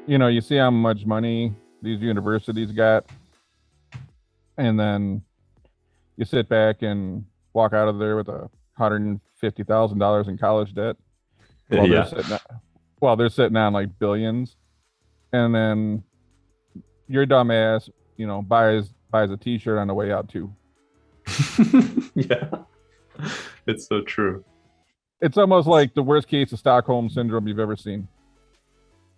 You see how much money these universities got, and then you sit back and walk out of there with $150,000 in college debt while they're Yeah. sitting they're sitting on like billions, and then your dumb ass, buys a T-shirt on the way out too. Yeah. It's so true. It's almost like the worst case of Stockholm syndrome you've ever seen.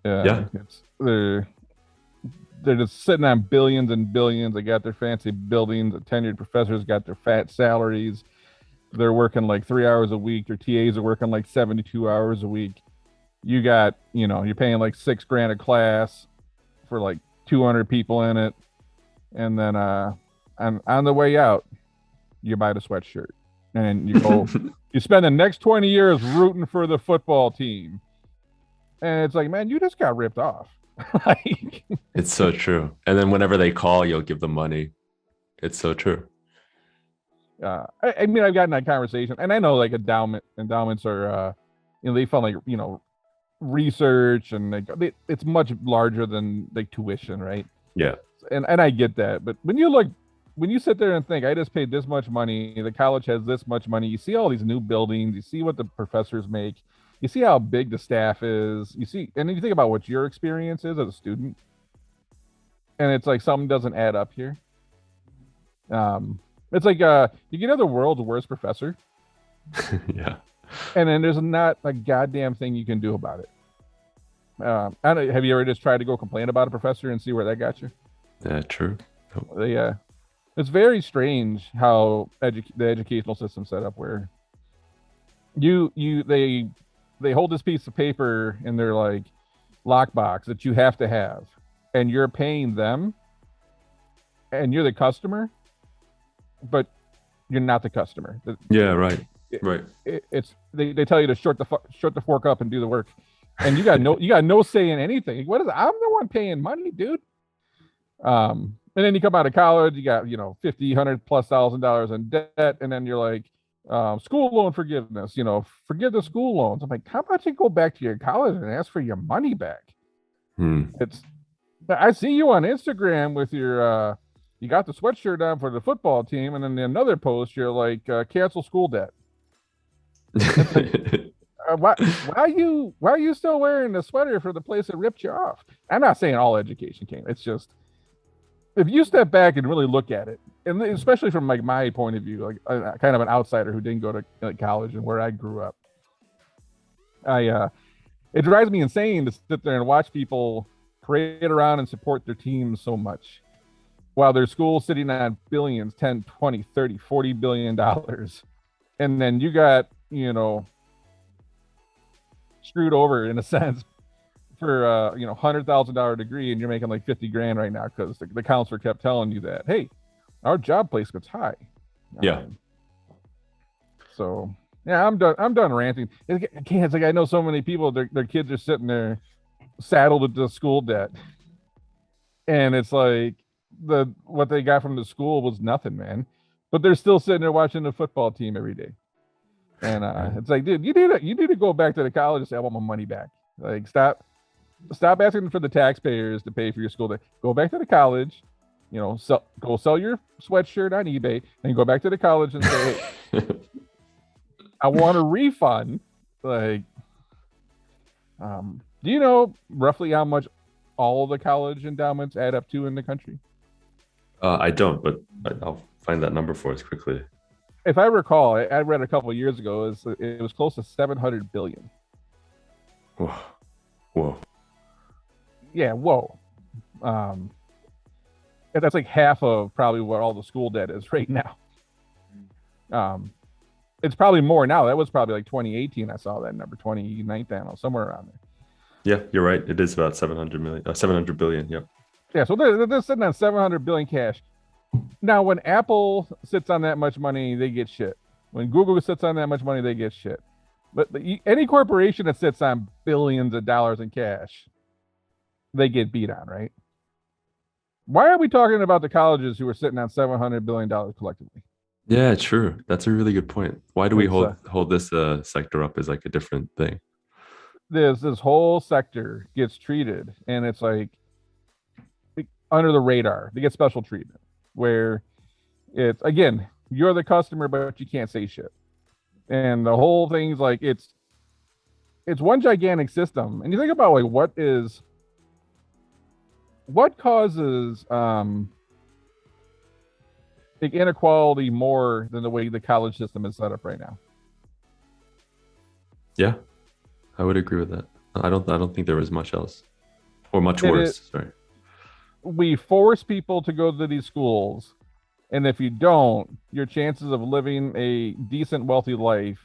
Yeah, Yeah. it's they're just sitting on billions and billions. They got their fancy buildings. The tenured professors got their fat salaries. They're working like 3 hours a week. Their TAs are working like 72 hours a week. You're paying like 6 grand a class for like 200 people in it. And then on the way out, you buy the sweatshirt and you spend the next 20 years rooting for the football team. And it's like, man, you just got ripped off. like, It's so true. And then whenever they call, you'll give them money. It's so true. I mean, I've gotten that conversation, and I know like endowments are, they fund like research, and it's much larger than like tuition, right? Yeah. And I get that, but when you sit there and think, I just paid this much money, the college has this much money, you see all these new buildings, you see what the professors make, you see how big the staff is, and then you think about what your experience is as a student, and it's like something doesn't add up here. It's like you get the world's worst professor, Yeah. and then there's not a goddamn thing you can do about it. I don't, have you ever just tried to go complain about a professor and see where that got you? Yeah, true. Nope. It's very strange how the educational system set up where they hold this piece of paper in their like lockbox that you have to have, and you're paying them, and you're the customer, but you're not the customer. Yeah, right. It, Right. it's they tell you to short the fork up and do the work, and you got no say in anything. What is it? I'm the one paying money, dude. And then you come out of college, you got 50, 100 plus $1,000 in debt, and then you're like, school loan forgiveness. Forgive the school loans. I'm like, how about you go back to your college and ask for your money back? Hmm. It's I see you on Instagram with your you got the sweatshirt on for the football team, and then another post you're like, cancel school debt. It's like, why are you still wearing the sweater for the place that ripped you off? I'm not saying all education came. It's just if you step back and really look at it, and especially from like my point of view, like kind of an outsider who didn't go to college and where I grew up, I it drives me insane to sit there and watch people parade around and support their teams so much while their school's sitting on billions, 10, 20, 30, 40 billion dollars. And then you got, screwed over in a sense for $100,000 degree, and you're making like 50 grand right now because the counselor kept telling you that, hey, our job placement's high. Yeah. So yeah, I'm done ranting. It's like I know so many people, their kids are sitting there saddled with the school debt, and it's like what they got from the school was nothing, man. But they're still sitting there watching the football team every day. And Right. it's like, dude, you need to go back to the college and say, I want my money back. Like, stop asking for the taxpayers to pay for your school day. Go back to the college, go sell your sweatshirt on eBay, and go back to the college and say, hey, I want a refund. Like, do you know roughly how much all of the college endowments add up to in the country? I don't, but I'll find that number for us quickly. If I recall, I read a couple of years ago, it was close to 700 billion. Whoa. Whoa. Yeah, whoa. Um, and that's like half of probably what all the school debt is right now. Um, it's probably more now. That was probably like 2018. I saw that number, 2019, I don't know, somewhere around there. Yeah, you're right. It is about 700 million, 700 billion. Yep. Yeah, so they're sitting on 700 billion cash. Now, when Apple sits on that much money, they get shit. When Google sits on that much money, they get shit. But any corporation that sits on billions of dollars in cash, they get beat on, right? Why are we talking about the colleges who are sitting on $700 billion collectively? Yeah, true. That's a really good point. Why do we It's hold this sector up as like a different thing? this whole sector gets treated, and it's like under the radar. They get special treatment where it's again, you're the customer, but you can't say shit. And the whole thing's like it's one gigantic system. And you think about like what causes like inequality more than the way the college system is set up right now. Yeah, I would agree with that. I don't think there was much else or much It worse. is, Sorry. we force people to go to these schools, and if you don't, your chances of living a decent, wealthy life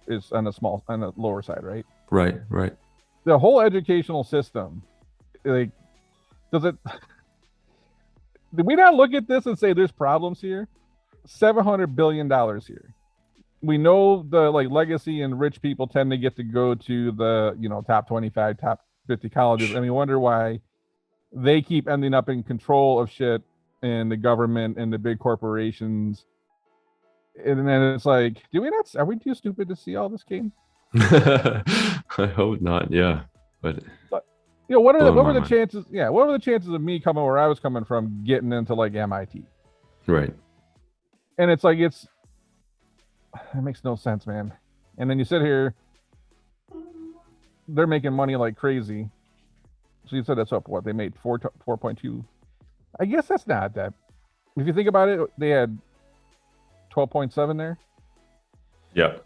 is on a lower side, right? Right, right. The whole educational system, like, does it? Did we not look at this and say there's problems here? $700 billion here. We know the like legacy and rich people tend to get to go to the top 25, top 50 colleges, and we wonder why they keep ending up in control of shit in the government and the big corporations. And then it's like, do we not? Are we too stupid to see all this game? I hope not. Yeah, but But what are blowing what my were the mind. chances? Yeah, what were the chances of me coming where I was coming from, getting into like MIT? Right. And it's like it makes no sense, man. And then you sit here, they're making money like crazy. So you said that's up what they made 4.2. I guess that's not that. If you think about it, they had 12.7 there. Yeah.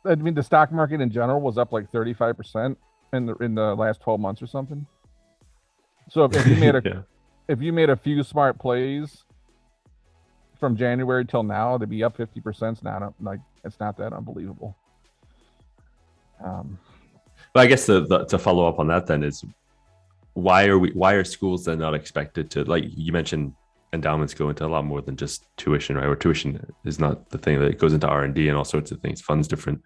I mean, the stock market in general was up like 35% in the last 12 months or something. So if you made a Yeah. if you made a few smart plays from January till now, to be up 50%. It's not that unbelievable. But I guess to follow up on that then is why are schools then not expected to, like you mentioned, endowments go into a lot more than just tuition, right? Or tuition is not the thing, that it goes into R&D and all sorts of things, funds different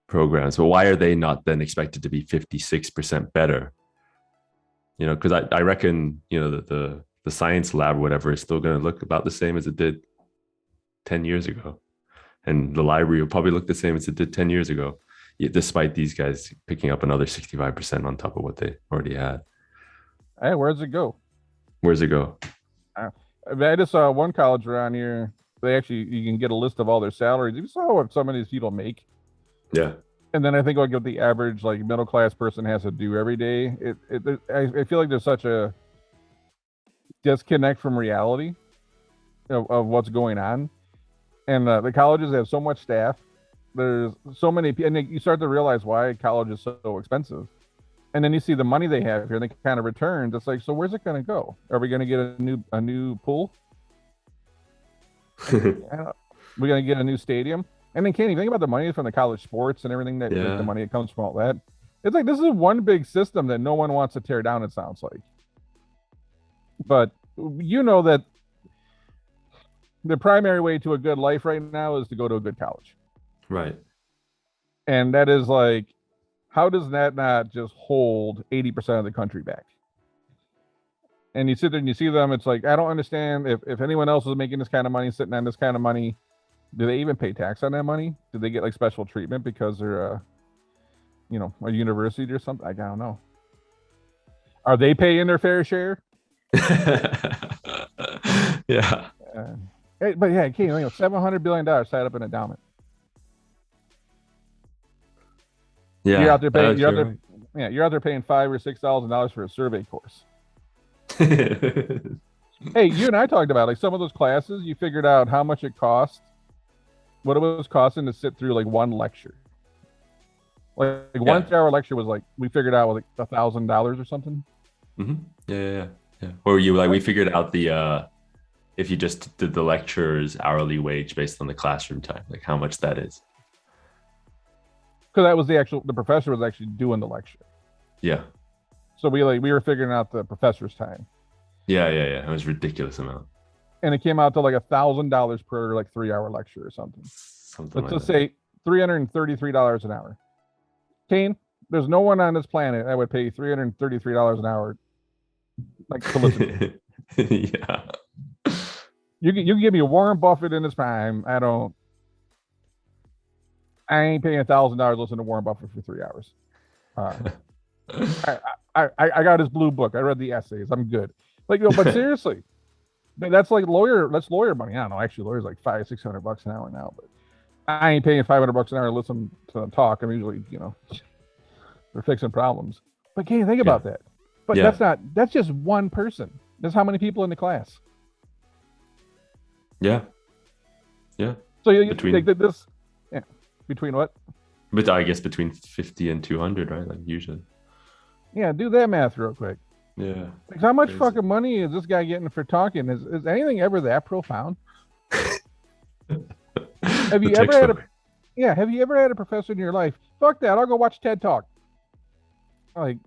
programs. But why are they not then expected to be 56% better? Because I reckon the science lab or whatever is still going to look about the same as it did 10 years ago, and the library will probably look the same as it did 10 years ago, despite these guys picking up another 65% on top of what they already had. Hey, where's it go? Where's it go? I just saw one college around here. You can get a list of all their salaries. You saw what some of these people make. Yeah. And then I think like what the average like middle class person has to do every day. I feel like there's such a disconnect from reality of what's going on. And the colleges have so much staff. There's so many, and you start to realize why college is so expensive. And then you see the money they have here, and the kind of returns. It's like, so where's it going to go? Are we going to get a new pool? We're going to get a new stadium. And then, can you think about the money from the college sports and everything like the money that comes from all that? It's like this is one big system that no one wants to tear down. It sounds like, but that the primary way to a good life right now is to go to a good college. Right. And that is like, how does that not just hold 80% of the country back? And you sit there and you see them, it's like, I don't understand if anyone else is making this kind of money, sitting on this kind of money, do they even pay tax on that money? Do they get like special treatment because they're a university or something? I don't know. Are they paying their fair share? Yeah. But yeah, $700 billion tied up in endowment. Yeah. You're out there paying. You're out there paying $5,000 or $6,000 for a survey course. Hey, you and I talked about like some of those classes. You figured out how much it cost, what it was costing to sit through like one lecture. Like 1 3 hour lecture was like, we figured out like $1,000 or something. Mm-hmm. Yeah. Or we figured out the if you just did the lecturer's hourly wage based on the classroom time, like how much that is. Because that was the professor was actually doing the lecture. Yeah. So we were figuring out the professor's time. Yeah. It was a ridiculous amount. And it came out to like $1,000 per like 3 hour lecture or something. Let's just say $333 an hour. Kane, there's no one on this planet that would pay $333 an hour like to listen. Yeah. You can give me a Warren Buffett in his prime. I ain't paying $1,000 listening to Warren Buffett for 3 hours. Uh, I got his blue book. I read the essays. I'm good. Like, but seriously, that's like that's lawyer money. I don't know. Actually, lawyers like $500-600 an hour now, but I ain't paying $500 an hour to listen to them talk. I'm usually, they're fixing problems. But can you think Yeah. about that? But Yeah. that's just one person. That's how many people in the class. Yeah. Yeah. So you Between, like this, yeah, between what? but I guess between 50 and 200, right? Like usually. Yeah, do that math real quick. Yeah. Like, how much Crazy. fucking money is this guy getting for talking? Is anything ever that profound? Have The you ever had a textbook. Yeah? Have you ever had a professor in your life? Fuck that. I'll go watch TED Talk. Like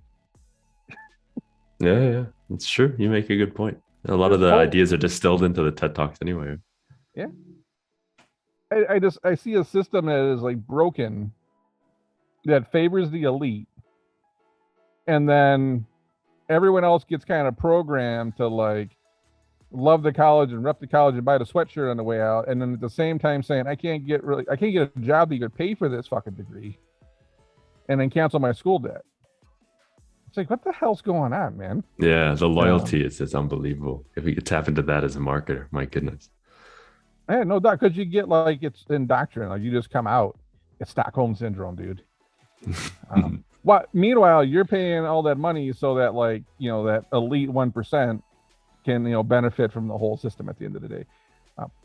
Yeah. Yeah. It's true. You make a good point. A lot of this the whole ideas are distilled into the TED Talks anyway. yeah. I see a system that is like broken that favors the elite, and then everyone else gets kind of programmed to like love the college and rep the college and buy the sweatshirt on the way out, and then at the same time saying I can't get a job that could pay for this fucking degree, and then cancel my school debt. It's like, what the hell's going on, man? Yeah. The Yeah, loyalty is unbelievable. If we could tap into that as a marketer, my goodness. I had no doubt because you get like it's indoctrinated. Like you just come out. It's Stockholm syndrome, dude. What? Meanwhile, you're paying all that money so that like that elite 1% can benefit from the whole system at the end of the day.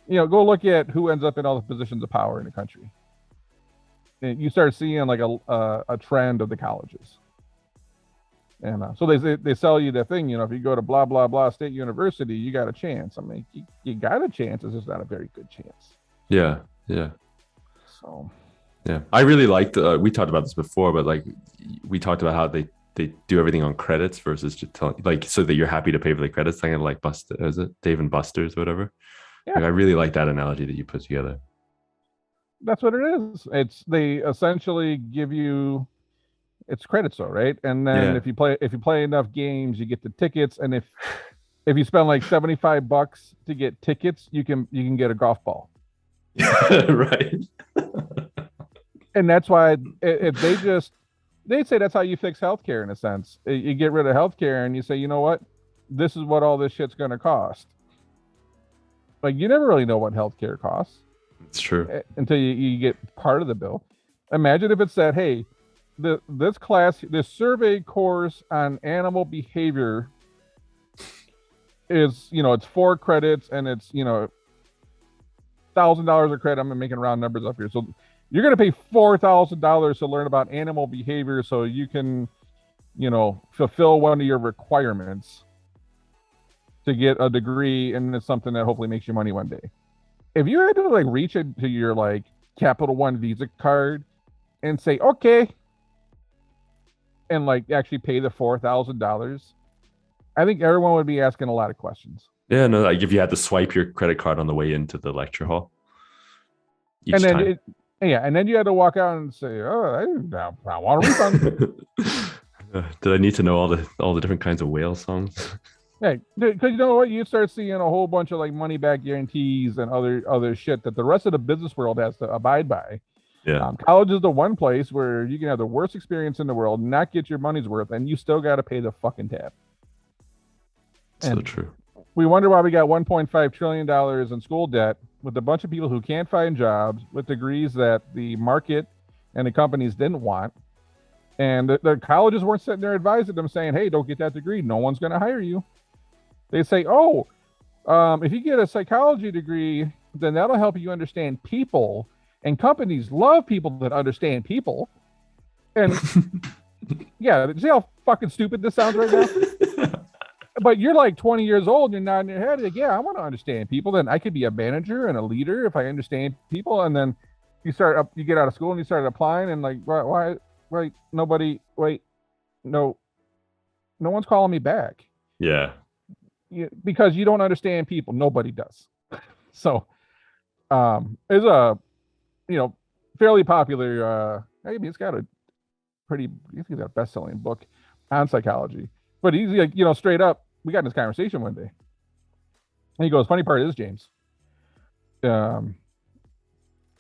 Go look at who ends up in all the positions of power in the country. And you start seeing like a trend of the colleges. And so they sell you the thing, if you go to blah blah blah state university, you got a chance. I mean, you got a chance. It's just not a very good chance. Yeah. Yeah. So Yeah. I really liked, we talked about this before, but like we talked about how they do everything on credits versus just like so that you're happy to pay for the credits. Kind of like is it Dave and Buster's or whatever? yeah, Like I really like that analogy that you put together. that's what it is. It's they essentially give you it's credits though, right? And then Yeah. if you play enough games, you get the tickets. And if you spend like $75 to get tickets, you can get a golf ball. Right. And that's why if they'd say that's how you fix healthcare in a sense. You get rid of healthcare and you say, you know what, this is what all this shit's going to cost. Like you never really know what healthcare costs It's true. until you get part of the bill. Imagine if it said, hey, this survey course on animal behavior is it's 4 credits and it's $1,000 a credit. I'm making round numbers up here. So you're going to pay $4,000 to learn about animal behavior so you can, fulfill one of your requirements to get a degree, and it's something that hopefully makes you money one day. If you had to like reach into your like Capital One Visa card and say, okay, and like actually pay the $4,000, I think everyone would be asking a lot of questions. Yeah, no, like if you had to swipe your credit card on the way into the lecture hall And each then time. and then you had to walk out and say, oh, I want a refund. Did I need to know all the different kinds of whale songs? Hey, because you know what, you start seeing a whole bunch of like money back guarantees and other shit that the rest of the business world has to abide by. Yeah, College is the one place where you can have the worst experience in the world, not get your money's worth, and you still got to pay the fucking tab. so And true. we wonder why we got $1.5 trillion in school debt with a bunch of people who can't find jobs with degrees that the market and the companies didn't want. And the colleges weren't sitting there advising them saying, hey, don't get that degree. No one's going to hire you. They say, oh, if you get a psychology degree, then that'll help you understand people. And companies love people that understand people. And yeah, see how fucking stupid this sounds right now? But you're like 20 years old, you're nodding your head, like, yeah, I want to understand people. Then I could be a manager and a leader if I understand people. And then you get out of school and you start applying, and like, why, nobody, wait, no, no one's calling me back. Yeah, Because you don't understand people. Nobody does. So, it's a, fairly popular, maybe it's got a pretty, I think it's got a best-selling book on psychology. But he's like, straight up, we got in this conversation one day. And he goes, funny part is, James, um,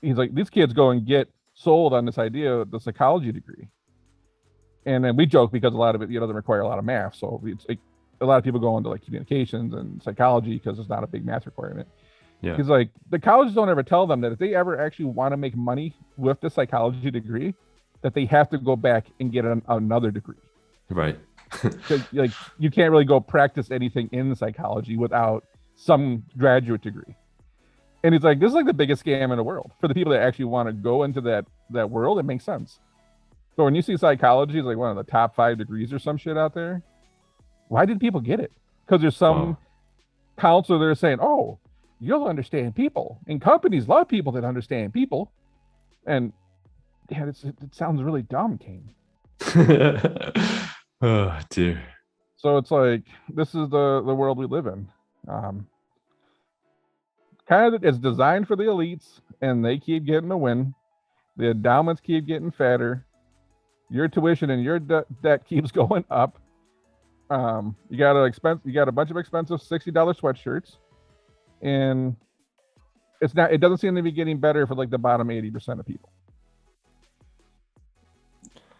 he's like, these kids go and get sold on this idea of the psychology degree. And then we joke because a lot of it, doesn't require a lot of math. So it's like a lot of people go into like communications and psychology because it's not a big math requirement. Yeah. Because like the colleges don't ever tell them that if they ever actually want to make money with the psychology degree, that they have to go back and get another degree. Right. Like you can't really go practice anything in psychology without some graduate degree. And he's like, this is like the biggest scam in the world for the people that actually want to go into that world. It makes sense. So when you see psychology is like one of the top 5 degrees or some shit out there, why did people get it? Because there's some counselor there saying, oh, you'll understand people, and companies love people that understand people. And yeah, it sounds really dumb, Kane. Oh dear. So it's like this is the world we live in. Kind of, it's designed for the elites, and they keep getting a win. The endowments keep getting fatter. Your tuition and your debt keeps going up. You got a bunch of expensive $60 sweatshirts, and it doesn't seem to be getting better for like the bottom 80% of people.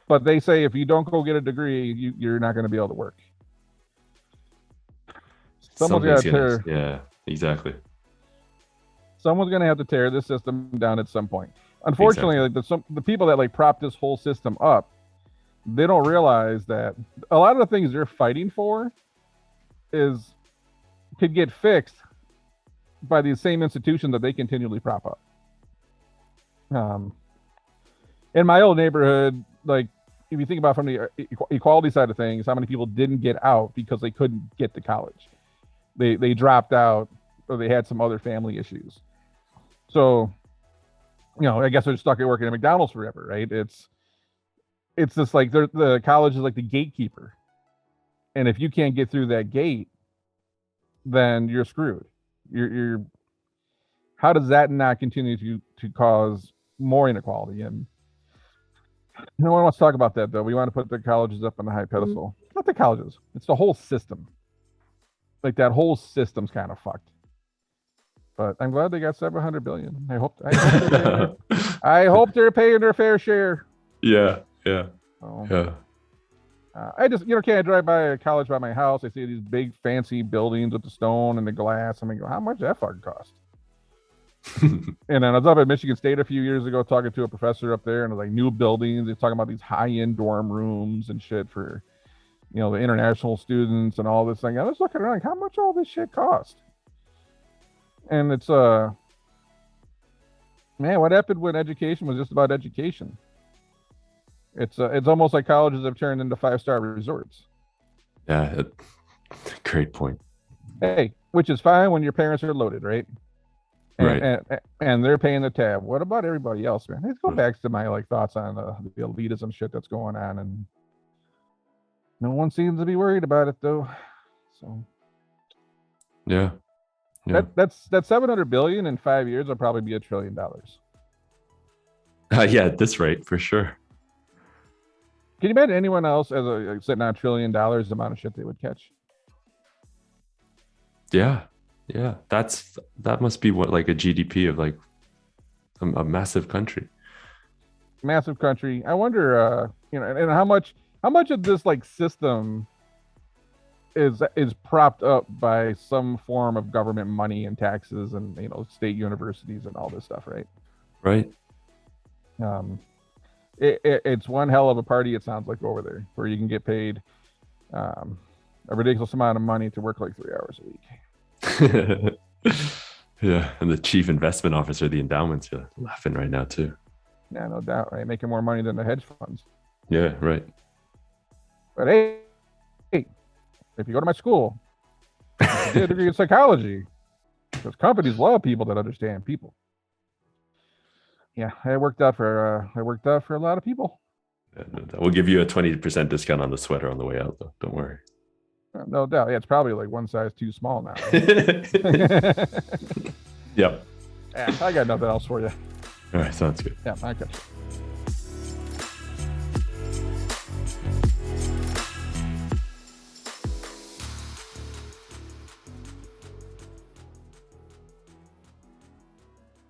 But they say if you don't go get a degree, you're not going to be able to work. Someone's got to tear. Yeah, exactly. Someone's going to have to tear this system down at some point. Unfortunately, like the people that like prop this whole system up, they don't realize that a lot of the things they're fighting for could get fixed by the same institution that they continually prop up. In my old neighborhood, like if you think about from the equality side of things, how many people didn't get out because they couldn't get to college? They dropped out, or they had some other family issues. So, I guess they're stuck at working at McDonald's forever, right? It's just like the college is like the gatekeeper, and if you can't get through that gate, then you're screwed. You're how does that not continue to cause more inequality? And no one wants to talk about that, though. We want to put the colleges up on the high pedestal. Not the colleges. It's the whole system. Like that whole system's kind of fucked. But I'm glad they got $700 billion. I hope they're paying their fair share. Yeah. I just, can't I drive by a college by my house? I see these big fancy buildings with the stone and the glass. I'm like, how much does that fucking cost? And then I was up at Michigan State a few years ago talking to a professor up there, and it was like new buildings. They're talking about these high-end dorm rooms and shit for, the international students and all this thing. I was looking around like, how much all this shit cost? And it's man, what happened when education was just about education? It's almost like colleges have turned into 5-star resorts. Yeah, great point. Hey, which is fine when your parents are loaded, right? And they're paying the tab. What about everybody else, man? Let's go back to my thoughts on the elitism shit that's going on, and no one seems to be worried about it though. So yeah. That's $700 billion in 5 years will probably be $1 trillion. Yeah, at this rate for sure. Can you imagine anyone else sitting on $1 trillion, the amount of shit they would catch? Yeah. That must be what, like a GDP of like a massive country. Massive country. I wonder, and how much of this system is propped up by some form of government money and taxes and state universities and all this stuff, right? Right. It's one hell of a party, it sounds like, over there, where you can get paid a ridiculous amount of money to work like 3 hours a week. Yeah, and the chief investment officer of the endowments are laughing right now too. Yeah, no doubt, right? Making more money than the hedge funds. Yeah, right. But hey, if you go to my school, you get a degree in psychology, because companies love people that understand people. Yeah, it worked out for a lot of people. We'll give you a 20% discount on the sweater on the way out, though. Don't worry. No doubt. Yeah, it's probably like one size too small now. Yep. Yeah, I got nothing else for you. All right, sounds good. Yeah, I got you.